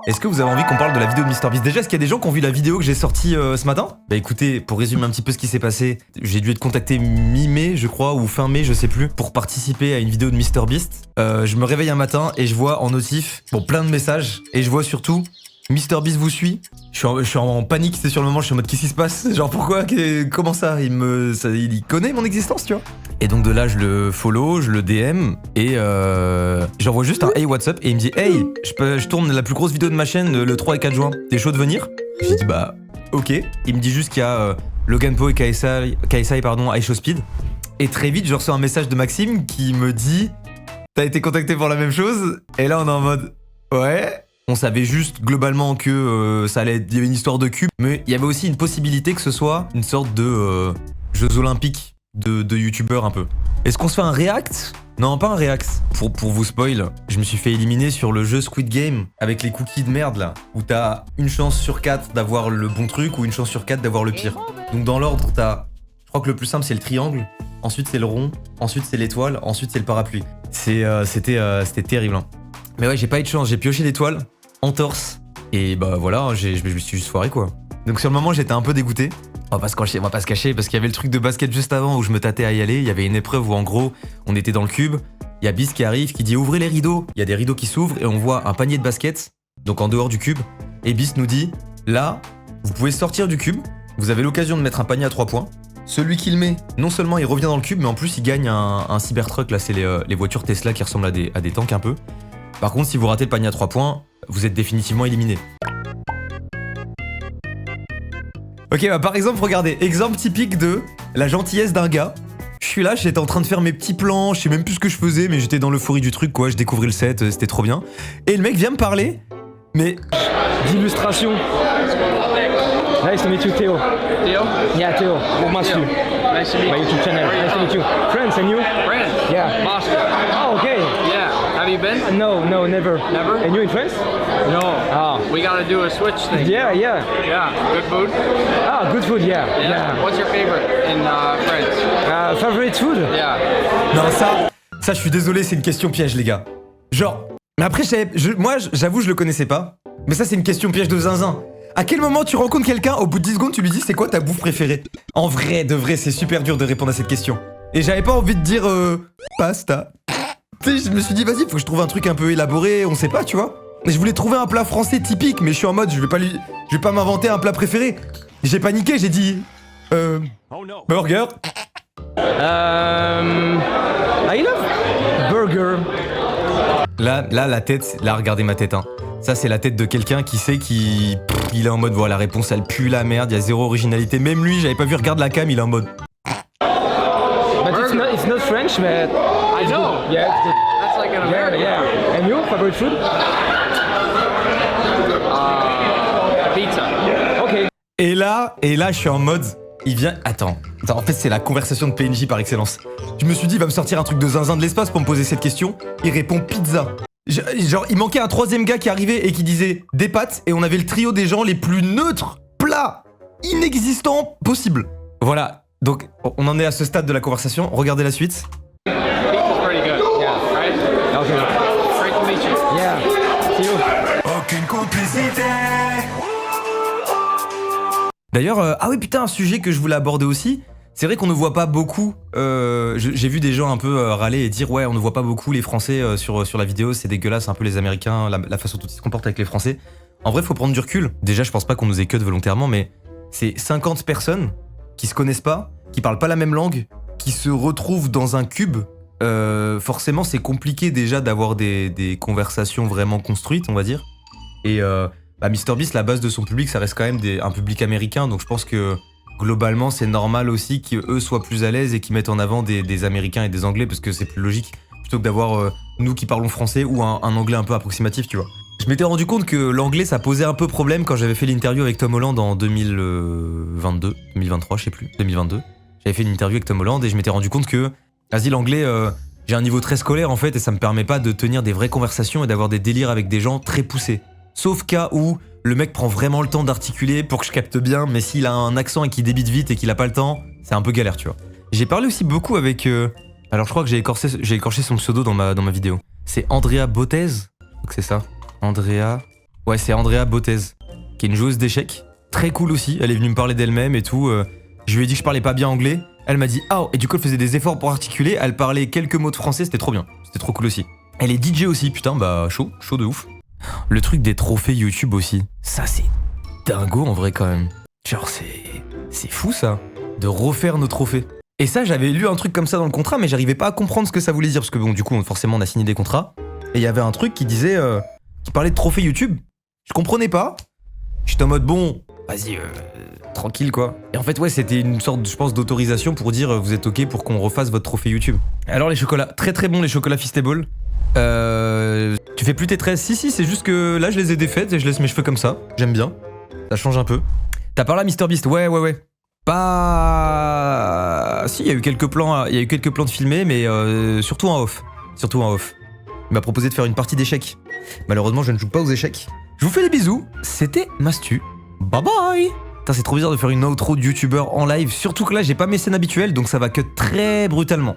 Est-ce que vous avez envie qu'on parle de la vidéo de MrBeast? Déjà, est-ce qu'il y a des gens qui ont vu la vidéo que j'ai sortie ce matin? Bah écoutez, pour résumer un petit peu ce qui s'est passé, j'ai dû être contacté mi-mai, je crois, ou fin mai, je sais plus, pour participer à une vidéo de MrBeast. Je me réveille un matin et je vois en notif, bon, plein de messages, et je vois surtout MrBeast vous suit. Je suis en panique, c'est sur le moment, je suis en mode qu'est-ce qui se passe? Genre pourquoi? Comment ça? Il connaît mon existence, tu vois? Et donc de là, je le follow, je le DM, et j'envoie juste un hey what's up, et il me dit hey, je tourne la plus grosse vidéo de ma chaîne le 3 et 4 juin, t'es chaud de venir? J'ai dit bah ok. Il me dit juste qu'il y a Logan Paul et KSI pardon, à Show Speed. Et très vite, je reçois un message de Maxime qui me dit t'as été contacté pour la même chose? Et là on est en mode ouais. On savait juste globalement que ça allait être, il y avait une histoire de cube, mais il y avait aussi une possibilité que ce soit une sorte de Jeux Olympiques de youtubeurs un peu. Est-ce qu'on se fait un react? Non, pas un react. Pour vous spoil, je me suis fait éliminer sur le jeu Squid Game avec les cookies de merde là, où t'as une chance sur 4 d'avoir le bon truc ou une chance sur 4 d'avoir le pire. Donc dans l'ordre, je crois que le plus simple c'est le triangle, ensuite c'est le rond, ensuite c'est l'étoile, ensuite c'est le parapluie. C'était terrible. Hein. Mais ouais, j'ai pas eu de chance, j'ai pioché l'étoile. Entorse, et bah voilà, je me suis juste foiré quoi. Donc sur le moment j'étais un peu dégoûté, on va pas se cacher parce qu'il y avait le truc de basket juste avant où je me tâtais à y aller, il y avait une épreuve où en gros on était dans le cube, il y a Beast qui arrive, qui dit ouvrez les rideaux, il y a des rideaux qui s'ouvrent et on voit un panier de basket, donc en dehors du cube, et Beast nous dit là, vous pouvez sortir du cube, vous avez l'occasion de mettre un panier à 3 points, celui qui le met, non seulement il revient dans le cube mais en plus il gagne un Cybertruck, là c'est les voitures Tesla qui ressemblent à des tanks un peu. Par contre si vous ratez le panier à 3 points, vous êtes définitivement éliminé. Ok, bah par exemple, regardez, exemple typique de la gentillesse d'un gars. Je suis là, j'étais en train de faire mes petits plans, je sais même plus ce que je faisais, mais j'étais dans l'euphorie du truc, quoi, je découvrais le set, c'était trop bien. Et le mec vient me parler, mais... d'illustration. Nice to meet you, Theo. Theo? Yeah, Theo. Nice to meet you. Nice to meet My you. YouTube channel. Nice to meet you. Friends, and you? France? Yeah. Moscow. Oh, okay. Yeah. Have you been? No, never. Never? And you in France? No. Ah. We gotta do a switch thing. Yeah. Yeah. Good food? Ah, good food, yeah. What's your favorite in France? Favorite food? Yeah. Non, ça je suis désolé, c'est une question piège, les gars. Genre... Mais après, moi, j'avoue, je le connaissais pas. Mais ça, c'est une question piège de zinzin. À quel moment tu rencontres quelqu'un, au bout de 10 secondes, tu lui dis c'est quoi ta bouffe préférée? En vrai, de vrai, c'est super dur de répondre à cette question. Et j'avais pas envie de dire pasta. Tu sais, je me suis dit vas-y, faut que je trouve un truc un peu élaboré, on sait pas, tu vois. Et je voulais trouver un plat français typique, mais je suis en mode je vais pas m'inventer un plat préféré. J'ai paniqué, j'ai dit burger. I love burger. Là, la tête, là, regardez ma tête, hein. Ça, c'est la tête de quelqu'un qui sait il est en mode, voilà, la réponse, elle pue la merde, il y a zéro originalité. Même lui, j'avais pas vu, regarde la cam, il est en mode. But it's not French, but... I know. Yeah. That's like an American. Yeah. And you, favorite food? Pizza. Okay. Et là, je suis en mode, il vient... Attends, en fait, c'est la conversation de PNJ par excellence. Je me suis dit, il va me sortir un truc de zinzin de l'espace pour me poser cette question. Il répond pizza. Genre, il manquait un troisième gars qui arrivait et qui disait des pâtes, et on avait le trio des gens les plus neutres, plats, inexistants possibles. Voilà, donc on en est à ce stade de la conversation. Regardez la suite. Pizza's pretty good. Yeah. Right? Okay. Great to meet you. Yeah. See you. Aucune complicité. D'ailleurs, ah oui putain, un sujet que je voulais aborder aussi. C'est vrai qu'on ne voit pas beaucoup, j'ai vu des gens un peu râler et dire ouais on ne voit pas beaucoup les Français sur la vidéo, c'est dégueulasse un peu les Américains, la façon dont ils se comportent avec les Français. En vrai faut prendre du recul, déjà je pense pas qu'on nous ait cut volontairement mais c'est 50 personnes qui se connaissent pas, qui parlent pas la même langue, qui se retrouvent dans un cube. Forcément c'est compliqué déjà d'avoir des conversations vraiment construites on va dire. Et MrBeast, la base de son public ça reste quand même un public américain donc je pense que globalement, c'est normal aussi qu'eux soient plus à l'aise et qu'ils mettent en avant des Américains et des Anglais parce que c'est plus logique plutôt que d'avoir nous qui parlons français ou un anglais un peu approximatif, tu vois. Je m'étais rendu compte que l'anglais ça posait un peu problème quand j'avais fait l'interview avec Tom Holland en 2023, je sais plus, 2022. J'avais fait une interview avec Tom Holland et je m'étais rendu compte que, vas-y, l'anglais, j'ai un niveau très scolaire en fait et ça me permet pas de tenir des vraies conversations et d'avoir des délires avec des gens très poussés. Sauf cas où le mec prend vraiment le temps d'articuler pour que je capte bien, mais s'il a un accent et qu'il débite vite et qu'il a pas le temps, c'est un peu galère, tu vois. J'ai parlé aussi beaucoup avec... alors je crois que j'ai écorché son pseudo dans ma vidéo. C'est Andrea Bottez, donc c'est ça. Andrea... Ouais, c'est Andrea Bottez, qui est une joueuse d'échecs. Très cool aussi, elle est venue me parler d'elle-même et tout. Je lui ai dit que je parlais pas bien anglais. Elle m'a dit ah, et du coup elle faisait des efforts pour articuler. Elle parlait quelques mots de français, c'était trop bien. C'était trop cool aussi. Elle est DJ aussi, putain, bah chaud de ouf. Le truc des trophées YouTube aussi, ça c'est dingo en vrai quand même. Genre c'est fou ça, de refaire nos trophées. Et ça j'avais lu un truc comme ça dans le contrat, mais j'arrivais pas à comprendre ce que ça voulait dire, parce que bon du coup forcément on a signé des contrats. Et il y avait un truc qui disait, qui parlait de trophées YouTube. Je comprenais pas. J'étais en mode bon, vas-y, tranquille quoi. Et en fait ouais, c'était une sorte, je pense, d'autorisation pour dire vous êtes ok pour qu'on refasse votre trophée YouTube. Alors les chocolats, très très bons les chocolats Feastable. Tu fais plus tes tresses? Si, c'est juste que là je les ai défaites et je laisse mes cheveux comme ça. J'aime bien. Ça change un peu. T'as parlé à MrBeast? Ouais. Pas... Si, il y a eu quelques plans de filmer, mais surtout en off. Il m'a proposé de faire une partie d'échecs. Malheureusement, je ne joue pas aux échecs. Je vous fais des bisous. C'était Mastu. Bye bye. Putain, c'est trop bizarre de faire une outro de youtubeur en live. Surtout que là, j'ai pas mes scènes habituelles, donc ça va cut très brutalement.